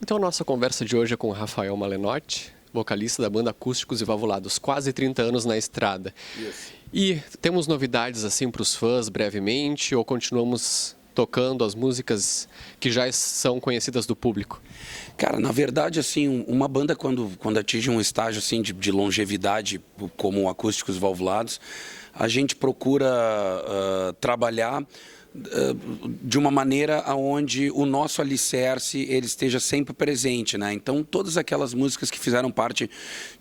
Então, a nossa conversa de hoje é com o Rafael Malenotti, vocalista da banda Acústicos e Valvulados, quase 30 anos na estrada. Isso. E temos novidades assim para os fãs brevemente ou continuamos tocando as músicas que já são conhecidas do público? Cara, na verdade, assim, uma banda quando atinge um estágio assim de longevidade, como o Acústicos Valvulados, a gente procura trabalhar de uma maneira onde o nosso alicerce ele esteja sempre presente, né? Então todas aquelas músicas que fizeram parte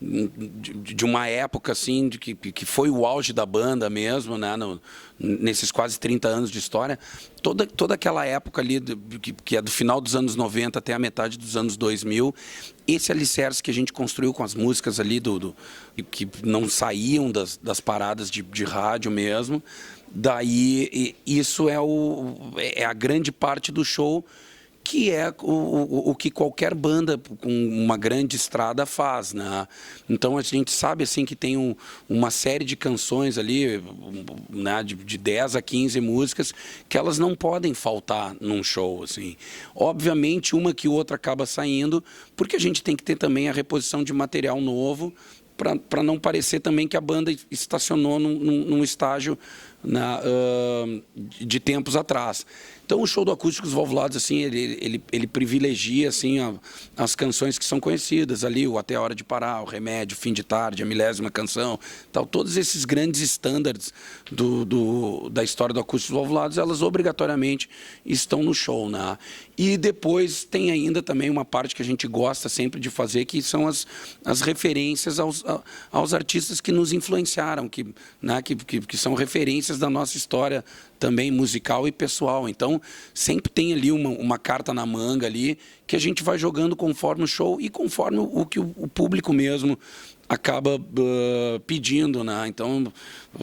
de uma época assim que foi o auge da banda mesmo, né? Nesses quase 30 anos de história, toda aquela época ali que é do final dos anos 90 até a metade dos anos 2000, esse alicerce que a gente construiu com as músicas ali que não saíam das paradas de rádio mesmo. Daí, isso é a grande parte do show, que é o que qualquer banda com uma grande estrada faz, né? Então, a gente sabe assim, que tem uma série de canções ali, né, de 10 a 15 músicas, que elas não podem faltar num show. Assim. Obviamente, uma que outra acaba saindo, porque a gente tem que ter também a reposição de material novo, para não parecer também que a banda estacionou num estágio de tempos atrás. Então, o show do Acústicos Valvulados, assim, ele privilegia assim, as canções que são conhecidas ali, o Até a Hora de Parar, o Remédio, Fim de Tarde, a Milésima Canção, tal. Todos esses grandes estándares da história do Acústicos Valvulados, elas obrigatoriamente estão no show, né? E depois tem ainda também uma parte que a gente gosta sempre de fazer, que são as referências aos artistas que nos influenciaram, que são referências da nossa história também musical e pessoal. Então, sempre tem ali uma carta na manga ali que a gente vai jogando conforme o show e conforme o que o público mesmo acaba pedindo, né? Então,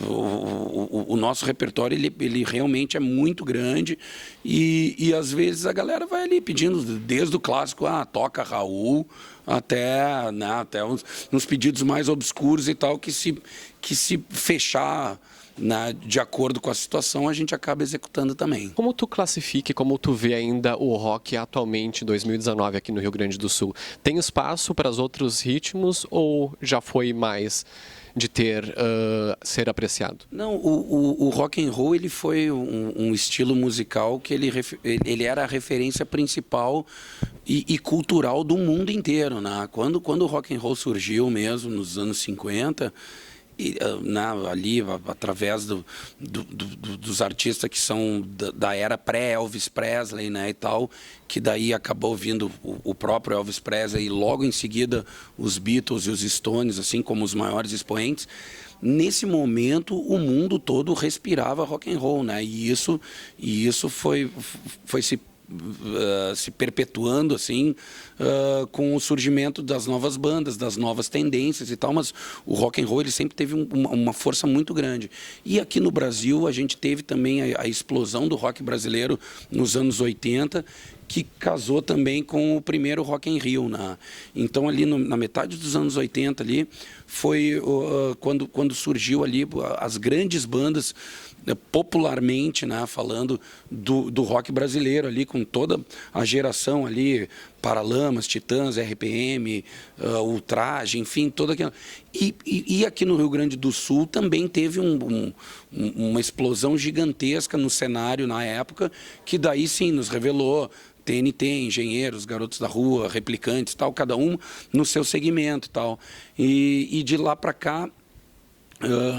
o nosso repertório ele realmente é muito grande e às vezes a galera vai ali pedindo desde o clássico, toca Raul, até uns pedidos mais obscuros e tal, que se fechar de acordo com a situação, a gente acaba executando também. Como tu classifica e como tu vê ainda o rock atualmente, 2019, aqui no Rio Grande do Sul? Tem espaço para os outros ritmos ou já foi mais de ser apreciado? Não, o rock and roll ele foi um estilo musical que ele era a referência principal e cultural do mundo inteiro, né? Quando o rock and roll surgiu mesmo nos anos 50, ali através dos artistas que são da era pré-Elvis Presley, né, e tal, que daí acabou vindo o próprio Elvis Presley e logo em seguida os Beatles e os Stones, assim como os maiores expoentes. Nesse momento o mundo todo respirava rock and roll, né, e isso foi se perpetuando assim com o surgimento das novas bandas, das novas tendências e tal, mas o rock and roll ele sempre teve uma força muito grande. E aqui no Brasil a gente teve também a explosão do rock brasileiro nos anos 80, que casou também com o primeiro Rock in Rio, né? Então ali na metade dos anos 80 ali foi quando surgiu ali as grandes bandas, popularmente, né, falando do rock brasileiro ali, com toda a geração ali, Paralamas, Titãs, RPM, Ultraje, enfim, toda aquela. E aqui no Rio Grande do Sul também teve uma explosão gigantesca no cenário na época, que daí sim nos revelou TNT, Engenheiros, Garotos da Rua, Replicantes, tal, cada um no seu segmento, tal. E de lá para cá,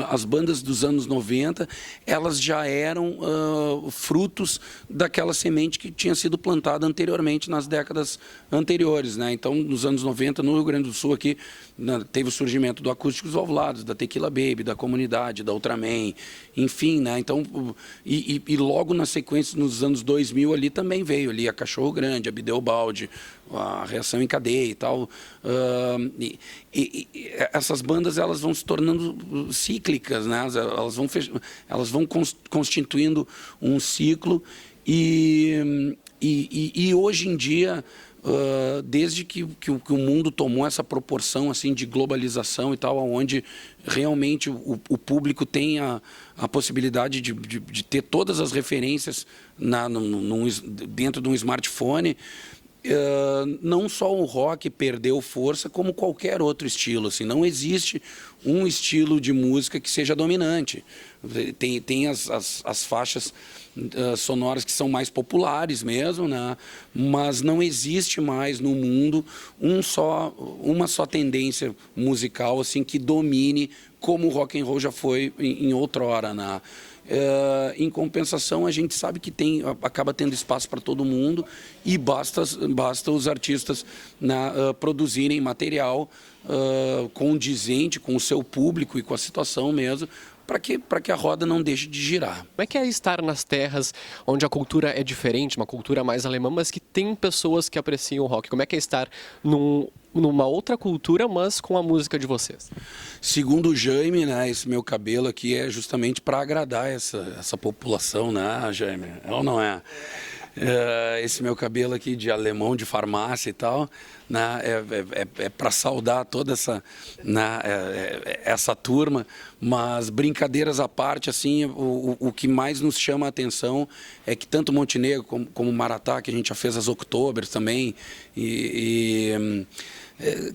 as bandas dos anos 90, elas já eram frutos daquela semente que tinha sido plantada anteriormente, nas décadas anteriores, né? Então, nos anos 90, no Rio Grande do Sul, aqui, teve o surgimento do Acústicos Valvulados, da Tequila Baby, da Comunidade, da Ultraman, enfim, né? Então, e logo na sequência, nos anos 2000, ali também veio ali a Cachorro Grande, a Bideobaldi, a Reação em Cadeia e tal. Essas bandas elas vão se tornando cíclicas, né? Elas vão constituindo um ciclo e hoje em dia, desde que o mundo tomou essa proporção assim de globalização e tal, onde realmente o público tem a possibilidade de ter todas as referências dentro de um smartphone, Não só o rock perdeu força, como qualquer outro estilo. Assim, não existe um estilo de música que seja dominante. Tem as faixas sonoras que são mais populares mesmo, né? Mas não existe mais no mundo uma só tendência musical assim que domine como o rock and roll já foi em outrora, né? Em compensação, a gente sabe que acaba tendo espaço para todo mundo e basta os artistas, né, produzirem material condizente com o seu público e com a situação mesmo, para que a roda não deixe de girar. Como é que é estar nas terras onde a cultura é diferente, uma cultura mais alemã, mas que tem pessoas que apreciam o rock? Como é que é estar numa outra cultura, mas com a música de vocês? Segundo o Jaime, né, esse meu cabelo aqui é justamente para agradar essa população, né, Jaime? É ou não é? Esse meu cabelo aqui de alemão de farmácia e tal, né, é para saudar toda essa turma, mas brincadeiras à parte, assim, o que mais nos chama a atenção é que tanto Montenegro como Maratá, que a gente já fez as Octobers também,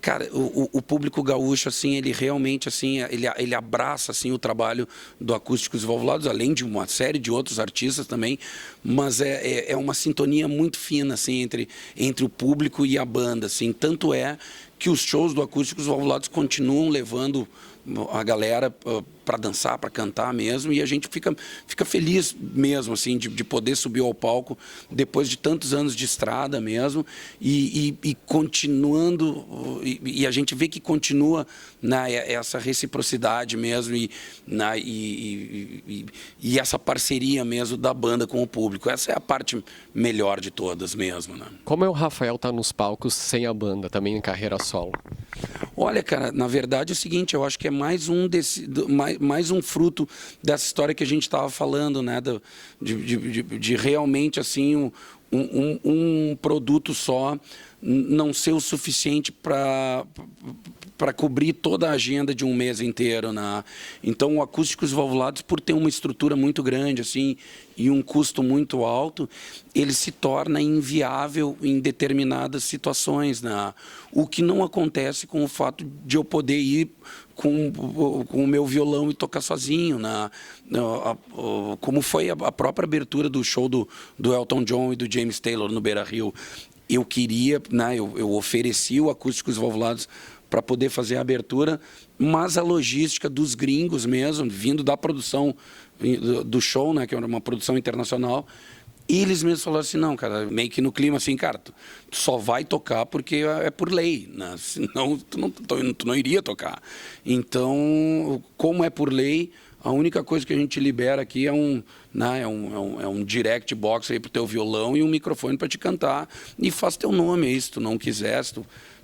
cara, o público gaúcho, assim, ele realmente, assim, ele abraça, assim, o trabalho do Acústicos Valvulados, além de uma série de outros artistas também, mas é uma sintonia muito fina, assim, entre o público e a banda, assim, tanto é que os shows do Acústicos Valvulados continuam levando a galera para dançar, para cantar mesmo, e a gente fica feliz mesmo, assim, de poder subir ao palco depois de tantos anos de estrada mesmo, e continuando, e a gente vê que continua essa reciprocidade mesmo, e essa parceria mesmo da banda com o público. Essa é a parte melhor de todas mesmo, né? Como é o Rafael estar nos palcos sem a banda, também em carreira solo? Olha, cara, na verdade é o seguinte, eu acho que é mais um fruto dessa história que a gente estava falando, né? De realmente, assim, um produto só não ser o suficiente para cobrir toda a agenda de um mês inteiro, né? Então, o Acústicos Valvulados, por ter uma estrutura muito grande, assim, e um custo muito alto, ele se torna inviável em determinadas situações, né? O que não acontece com o fato de eu poder ir com o meu violão e tocar sozinho, né? Como foi a própria abertura do show do Elton John e do James Taylor no Beira-Rio. Eu queria, né, eu ofereci o Acústicos Valvulados para poder fazer a abertura, mas a logística dos gringos mesmo, vindo da produção do show, né, que era uma produção internacional, e eles mesmos falaram assim, não, cara, meio que no clima assim, cara, tu só vai tocar porque é por lei, né? Senão tu não iria tocar. Então, como é por lei, a única coisa que a gente libera aqui é um direct box aí pro teu violão e um microfone para te cantar, e faz teu nome aí, se tu não quiser, se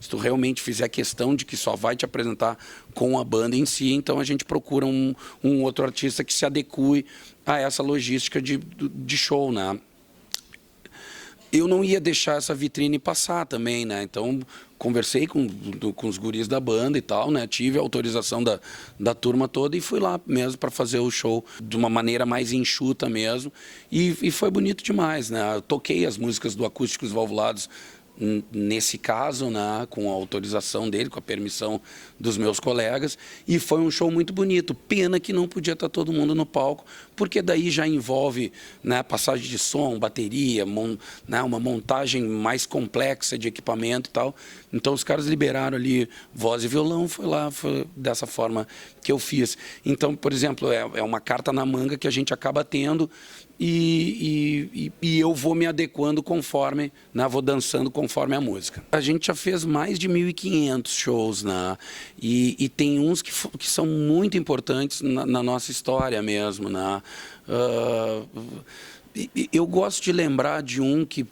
tu realmente fizer questão de que só vai te apresentar com a banda em si, então a gente procura um outro artista que se adeque a essa logística de show, né? Eu não ia deixar essa vitrine passar também, né? Então, conversei com os guris da banda e tal, né? Tive a autorização da turma toda e fui lá mesmo para fazer o show de uma maneira mais enxuta mesmo. E foi bonito demais, né? Eu toquei as músicas do Acústicos Valvulados nesse caso, né, com a autorização dele, com a permissão dos meus colegas, e foi um show muito bonito. Pena que não podia estar todo mundo no palco, porque daí já envolve, né, passagem de som, bateria, né, uma montagem mais complexa de equipamento e tal. Então os caras liberaram ali voz e violão, foi dessa forma que eu fiz. Então, por exemplo, é uma carta na manga que a gente acaba tendo, e eu vou me adequando conforme, né, vou dançando conforme a música. A gente já fez mais de 1.500 shows, né, e tem uns que são muito importantes na nossa história mesmo, né. Eu gosto de lembrar de um que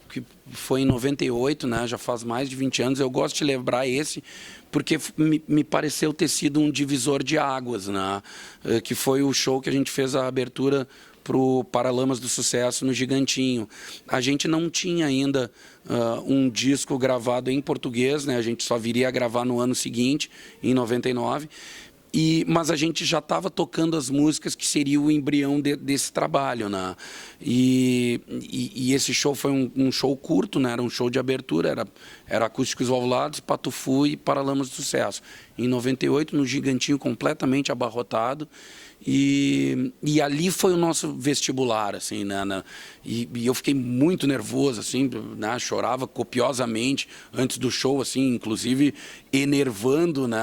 foi em 98, né, já faz mais de 20 anos, eu gosto de lembrar esse, porque me pareceu ter sido um divisor de águas, né, que foi o show que a gente fez a abertura para o Paralamas do Sucesso no Gigantinho. A gente não tinha ainda um disco gravado em português, né? A gente só viria a gravar no ano seguinte, em 99, Mas a gente já estava tocando as músicas que seria o embrião desse trabalho, né? E esse show foi um show curto, né? Era um show de abertura, era Acústicos Valvulados, Patufu e Paralamas do Sucesso. Em 98, no Gigantinho, completamente abarrotado. E ali foi o nosso vestibular, assim, né? E eu fiquei muito nervoso, assim, né? Chorava copiosamente antes do show, assim, inclusive enervando, né?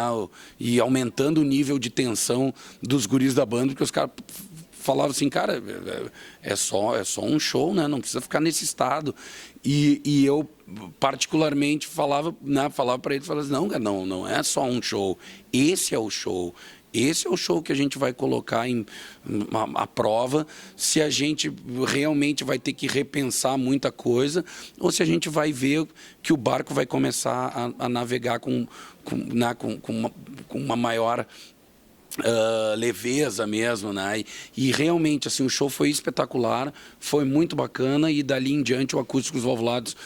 E aumentando o nível de tensão dos guris da banda, porque os caras falavam assim, cara, é só um show, né? Não precisa ficar nesse estado. E eu particularmente falava para eles, falava assim, não, cara, não é só um show, esse é o show. Esse é o show que a gente vai colocar à prova, se a gente realmente vai ter que repensar muita coisa, ou se a gente vai ver que o barco vai começar a navegar com uma maior leveza mesmo, né? E realmente, assim, o show foi espetacular, foi muito bacana, e dali em diante o Acústicos Valvulados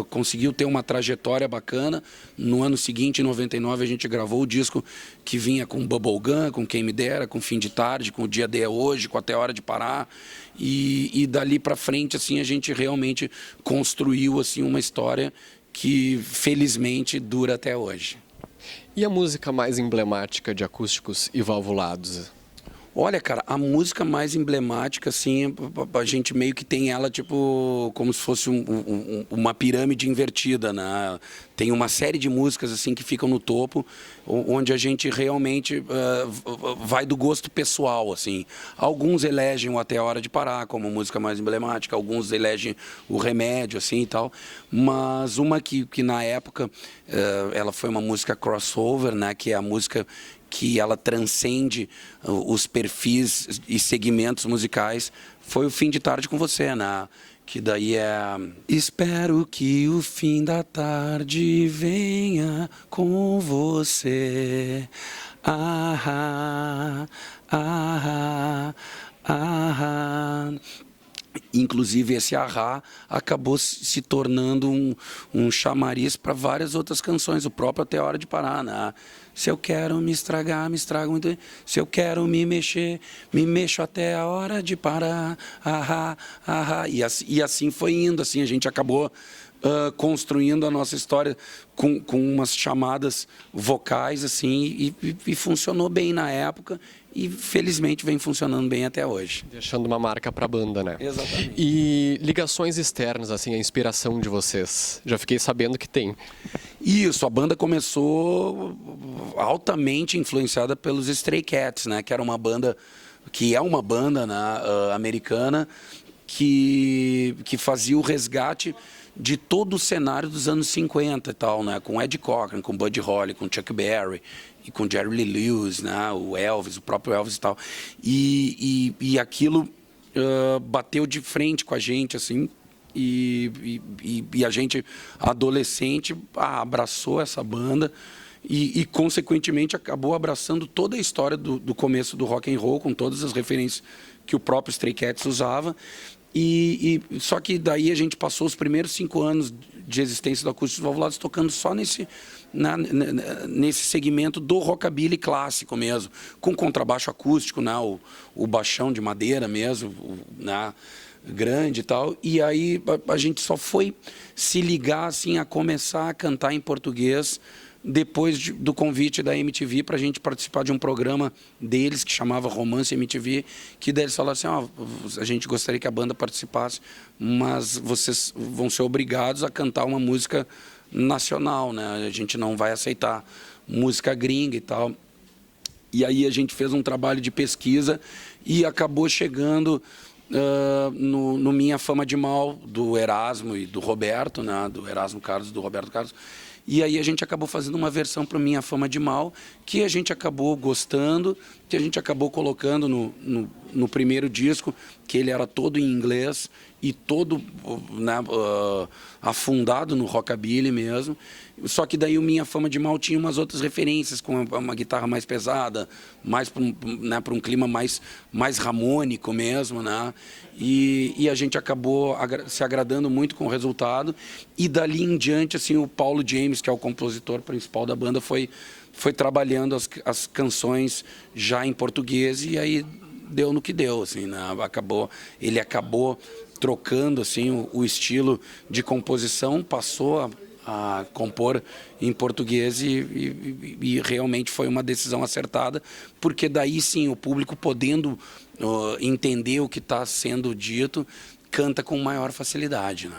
conseguiu ter uma trajetória bacana. No ano seguinte, em 99, a gente gravou o disco que vinha com Bubblegum, com Quem Me Dera, com Fim de Tarde, com O Dia D é Hoje, com Até a Hora de Parar, e dali para frente, assim, a gente realmente construiu, assim, uma história que felizmente dura até hoje. E a música mais emblemática de Acústicos e Valvulados? Olha, cara, a música mais emblemática, assim, a gente meio que tem ela, tipo, como se fosse uma pirâmide invertida, né? Tem uma série de músicas, assim, que ficam no topo, onde a gente realmente vai do gosto pessoal, assim. Alguns elegem o Até a Hora de Parar como música mais emblemática, alguns elegem o Remédio, assim, e tal. Mas uma que na época, ela foi uma música crossover, né? Que é a música que ela transcende os perfis e segmentos musicais, foi O Fim de Tarde com Você, né? Que daí é... Espero que o fim da tarde venha com você. Ah, ah, ah, ah. Inclusive, esse Ahá acabou se tornando um chamariz para várias outras canções, o próprio Até a Hora de Parar, né? Se eu quero me estragar, me estrago muito. Se eu quero me mexer, me mexo até a hora de parar. Ahá, ahá. E assim foi indo, assim, a gente acabou construindo a nossa história com umas chamadas vocais, assim, e funcionou bem na época. E felizmente vem funcionando bem até hoje. Deixando uma marca para a banda, né? Exatamente. E ligações externas, assim, a inspiração de vocês? Já fiquei sabendo que tem. Isso, a banda começou altamente influenciada pelos Stray Cats, né? Que é uma banda, né, americana que fazia o resgate de todo o cenário dos anos 50 e tal, né? Com Eddie Cochran, com Buddy Holly, com Chuck Berry e com Jerry Lee Lewis, né? O Elvis, o próprio Elvis e tal. E aquilo bateu de frente com a gente, assim, e a gente, adolescente, abraçou essa banda e consequentemente, acabou abraçando toda a história do começo do rock and roll, com todas as referências que o próprio Stray Cats usava. Só que daí a gente passou os primeiros 5 anos de existência do Acústicos Valvulados tocando só nesse segmento do rockabilly clássico mesmo, com contrabaixo acústico, né, o baixão de madeira mesmo, né, grande e tal. E aí a gente só foi se ligar, assim, a começar a cantar em português depois do convite da MTV para a gente participar de um programa deles que chamava Romance MTV, que daí eles falaram assim, a gente gostaria que a banda participasse, mas vocês vão ser obrigados a cantar uma música nacional, né? A gente não vai aceitar música gringa e tal. E aí a gente fez um trabalho de pesquisa e acabou chegando no Minha Fama de Mal, do Erasmo e do Roberto, né? Do Erasmo Carlos e do Roberto Carlos. E aí a gente acabou fazendo uma versão para Minha Fama de Mal, que a gente acabou gostando, que a gente acabou colocando no primeiro disco, que ele era todo em inglês e todo, né, afundado no rockabilly mesmo. Só que daí o Minha Fama de Mal tinha umas outras referências, com uma guitarra mais pesada, mais para um clima mais harmônico mesmo, né? E a gente acabou se agradando muito com o resultado. E dali em diante, assim, o Paulo James, que é o compositor principal da banda, foi foi trabalhando as canções já em português e aí deu no que deu, assim, né? Ele acabou trocando assim o estilo de composição, passou a compor em português e realmente foi uma decisão acertada, porque daí sim o público podendo entender o que está sendo dito, canta com maior facilidade, né?